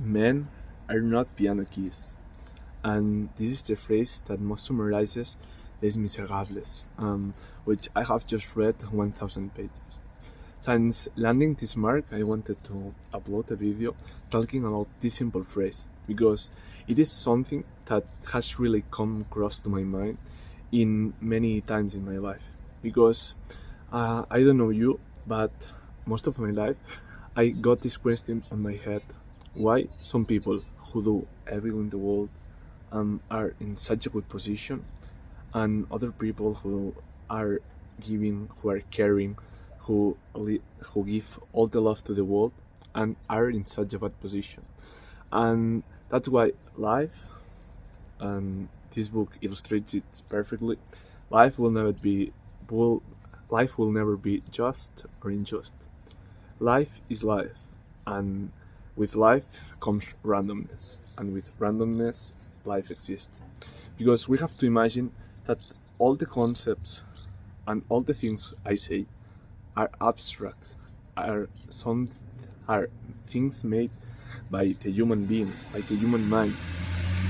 Men are not piano keys. And this is the phrase that most summarizes Les Misérables, which I have just read 1000 pages. Since landing this mark, I wanted to upload a video talking about this simple phrase because it is something that has really come across to my mind in many times in my life. Because I don't know you, but most of my life I got this question on my head: why some people who do everything in the world are in such a good position, and other people who are giving, who are caring, who give all the love to the world and are in such a bad position. And that's why life, and this book illustrates it perfectly, life will never be will life will never be just or unjust. Life is life, and with life comes randomness, and with randomness life exists. Because we have to imagine that all the concepts and all the things I say are abstract, are some are things made by the human being, by the human mind.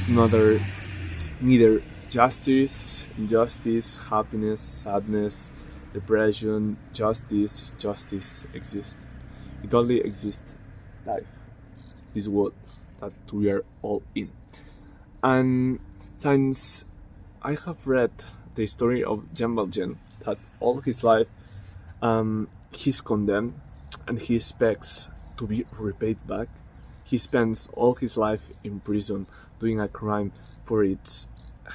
Neither justice, injustice, happiness, sadness, depression, justice exist. It only exists life, this world that we are all in. And since I have read the story of Jean Valjean, that all his life he's condemned and he expects to be repaid back. He spends all his life in prison doing a crime for its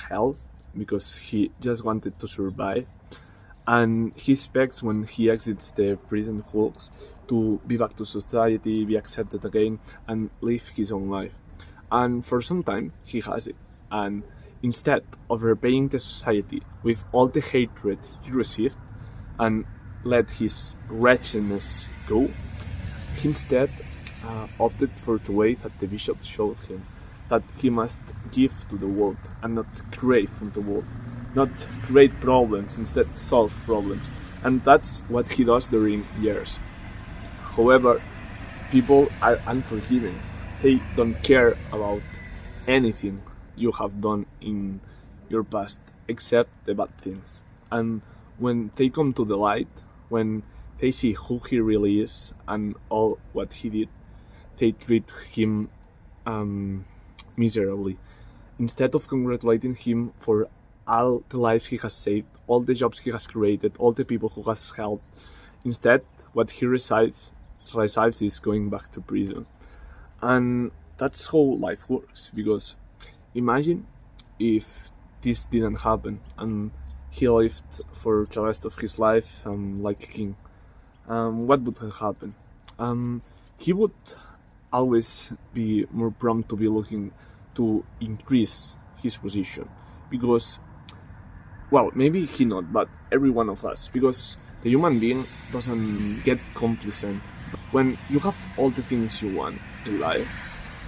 health because he just wanted to survive. And he expects when he exits the prison halls to be back to society, be accepted again, and live his own life. And for some time, he has it. And instead of repaying the society with all the hatred he received and let his wretchedness go, he instead opted for the way that the bishop showed him, that he must give to the world and not crave from the world, not create problems, instead solve problems. And that's what he does during years. However, people are unforgiving. They don't care about anything you have done in your past except the bad things. And when they come to the light, when they see who he really is and all what he did, they treat him miserably. Instead of congratulating him for all the lives he has saved, all the jobs he has created, all the people who has helped, instead what he receives is going back to prison. And that's how life works, because imagine if this didn't happen and he lived for the rest of his life like a king. What would have happened? He would always be more prompt to be looking to increase his position, because, well, maybe he not, but every one of us, because the human being doesn't get complacent. When you have all the things you want in life,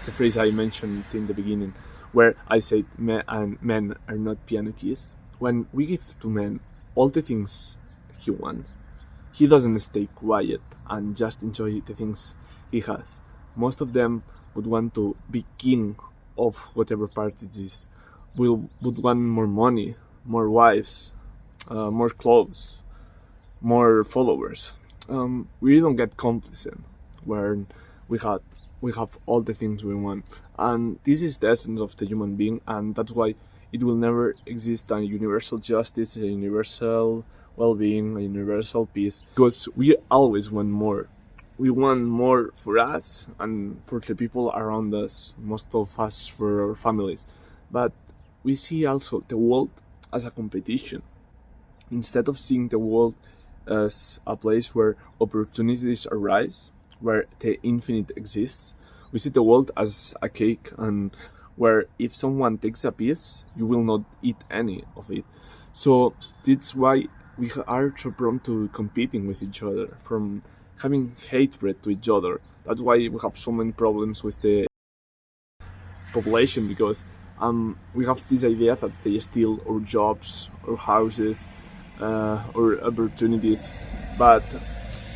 the phrase I mentioned in the beginning, where I said men are not piano keys, when we give to men all the things he wants, he doesn't stay quiet and just enjoy the things he has. Most of them would want to be king of whatever part it is, would want more money, more wives, more clothes, more followers. We don't get complacent when we have all the things we want, and this is the essence of the human being, and that's why it will never exist a universal justice, a universal well-being, a universal peace, because we always want more. We want more for us and for the people around us, most of us for our families, but we see also the world as a competition. Instead of seeing the world as a place where opportunities arise, where the infinite exists, we see the world as a cake, and where if someone takes a piece, you will not eat any of it. So that's why we are so prone to competing with each other, from having hatred to each other. That's why we have so many problems with the population, because we have this idea that they steal our jobs, our houses, or opportunities. But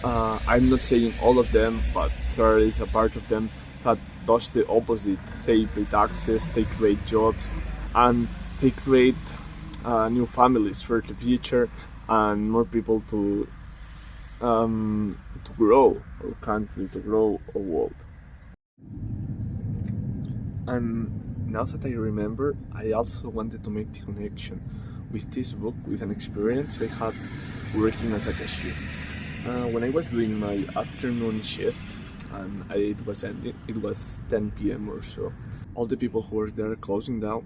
I'm not saying all of them, but there is a part of them that does the opposite. They pay taxes, they create jobs, and they create new families for the future and more people to grow our country, to grow our world. And now that I remember, I also wanted to make the connection with this book, with an experience I had working as a cashier. When I was doing my afternoon shift and it was ending, it was 10 p.m. or so. All the people who were there closing down,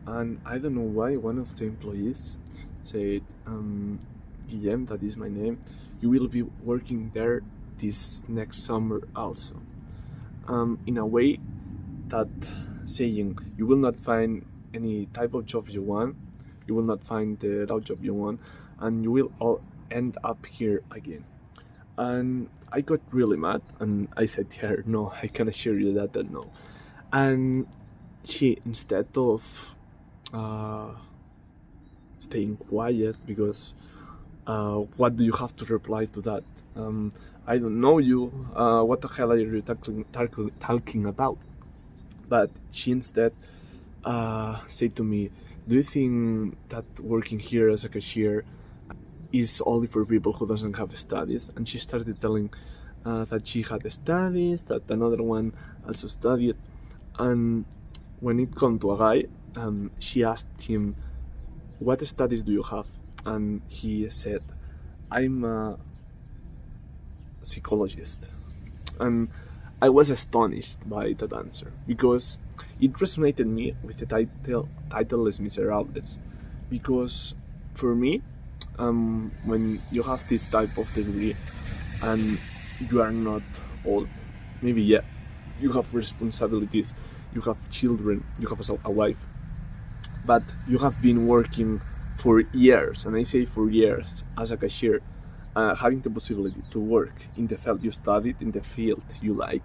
and I don't know why one of the employees said, Guillem, that is my name, you will be working there this next summer also. In a way that saying you will not find any type of job you want, you will not find the job you want, and you will all end up here again. And I got really mad, and I said to her, no, I can assure you that no. And she, instead of staying quiet, because what do you have to reply to that? I don't know you, what the hell are you talking about? But she instead said to me, do you think that working here as a cashier is only for people who doesn't have studies? And she started telling that she had studies, that another one also studied. And when it came to a guy, she asked him, what studies do you have? And he said, I'm a psychologist. And I was astonished by that answer, because it resonated me with the title Les Misérables. Because for me, when you have this type of degree and you are not old, maybe you have responsibilities, you have children, you have a wife, but you have been working for years, and I say for years, as a cashier, having the possibility to work in the field you studied, in the field you like,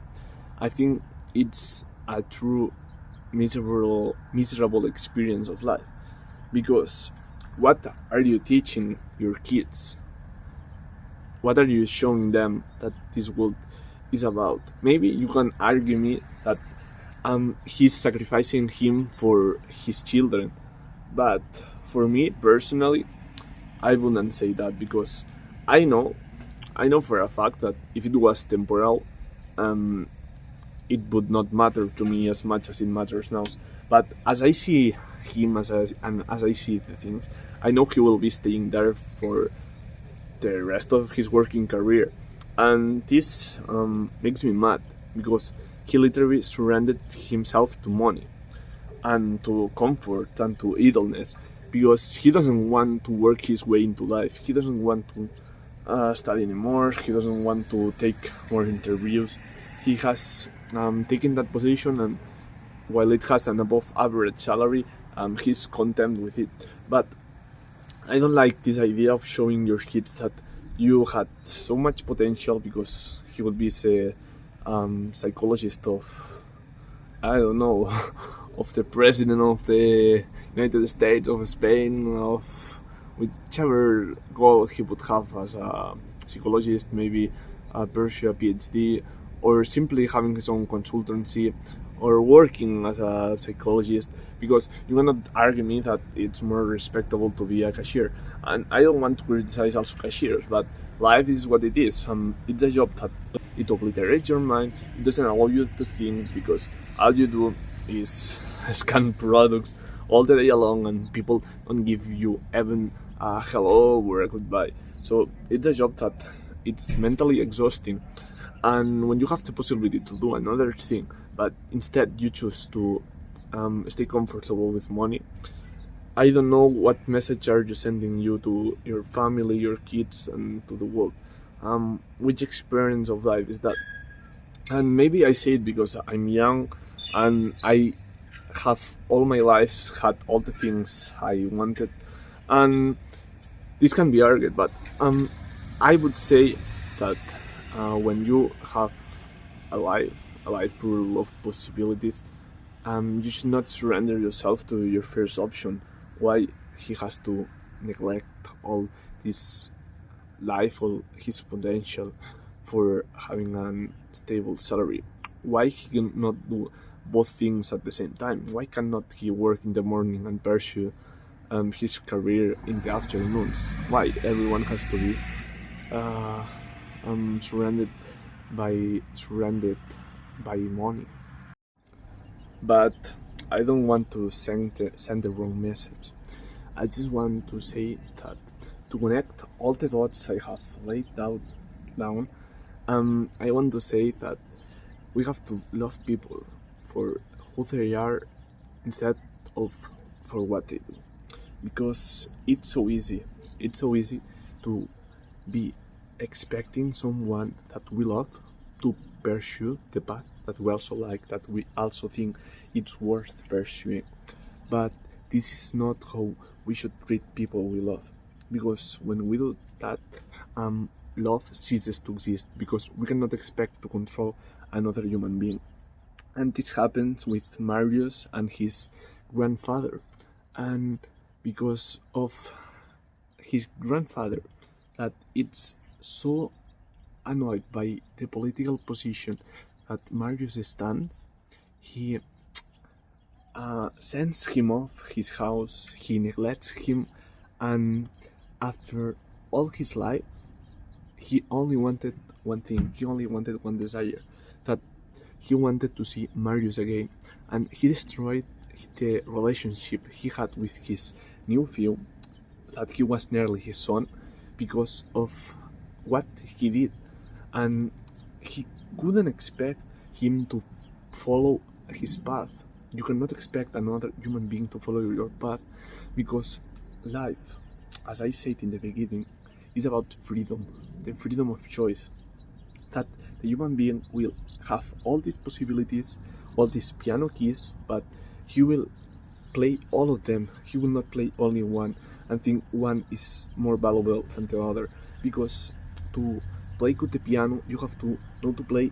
I think it's a true miserable experience of life. Because what are you teaching your kids? What are you showing them that this world is about? Maybe you can argue me that he's sacrificing him for his children, but for me personally, I wouldn't say that, because I know for a fact that if it was temporal, it would not matter to me as much as it matters now. But as I see him, and as I see the things, I know he will be staying there for the rest of his working career, and this makes me mad, because he literally surrendered himself to money and to comfort and to idleness, because he doesn't want to work his way into life. He doesn't want to study anymore. He doesn't want to take more interviews. He has taken that position, and while it has an above average salary, he's content with it. But I don't like this idea of showing your kids that you had so much potential, because he will be a psychologist of, I don't know, of the president of the United States, of Spain, of whichever goal he would have as a psychologist, maybe pursue a PhD, or simply having his own consultancy, or working as a psychologist, because you cannot argue me that it's more respectable to be a cashier. And I don't want to criticize also cashiers, but life is what it is. It's a job that it obliterates your mind. It doesn't allow you to think, because all you do is scan products all the day long, and people don't give you even a hello or a goodbye. So it's a job that it's mentally exhausting. And when you have the possibility to do another thing, but instead you choose to stay comfortable with money, I don't know what message are you sending you to your family, your kids, and to the world. Which experience of life is that? And maybe I say it because I'm young, and I have all my life had all the things I wanted, and this can be argued, but I would say that when you have a life full of possibilities, you should not surrender yourself to your first option. Why he has to neglect all this life, all his potential, for having a stable salary? why he cannot do both things at the same time? Why cannot he work in the morning and pursue his career in the afternoons? Why everyone has to be uh, surrounded by money? But I don't want to send the wrong message. I just want to say that to connect all the dots I have laid down, I want to say that we have to love people for who they are instead of for what they do. Because it's so easy. It's so easy to be expecting someone that we love to pursue the path that we also like, that we also think it's worth pursuing. But this is not how we should treat people we love. Because when we do that, love ceases to exist because we cannot expect to control another human being. And this happens with Marius and his grandfather. And because of his grandfather, that it's so annoyed by the political position that Marius stands, he sends him off his house, he neglects him, and after all his life, he only wanted one thing, he only wanted one desire, that he wanted to see Marius again, and he destroyed the relationship he had with his nephew, that he was nearly his son, because of what he did. And he couldn't expect him to follow his path. You cannot expect another human being to follow your path, because life, as I said in the beginning, is about freedom, the freedom of choice. That the human being will have all these possibilities, all these piano keys, but he will play all of them. He will not play only one and think one is more valuable than the other, because to play good the piano, you have to know to play.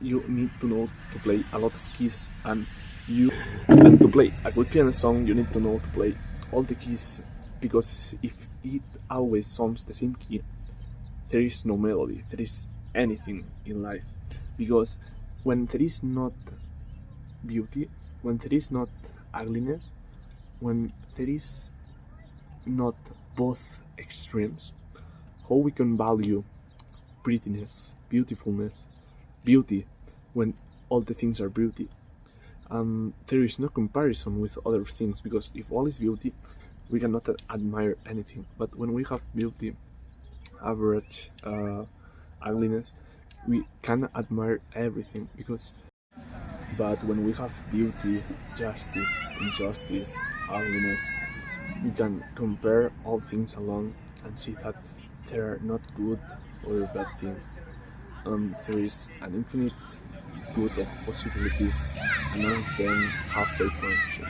You need to know to play a lot of keys, and to play a good piano song, you need to know to play all the keys, because if it always sounds the same key, there is no melody, there is anything in life. Because when there is not beauty, when there is not ugliness, when there is not both extremes, how we can value prettiness, beautifulness, beauty, when all the things are beauty? There is no comparison with other things, because if all is beauty, we cannot admire anything. But when we have beauty, average ugliness, we can admire everything. But when we have beauty, justice, injustice, ugliness, we can compare all things along and see that there are not good or bad things. There is an infinite good of possibilities, and none of them have their function.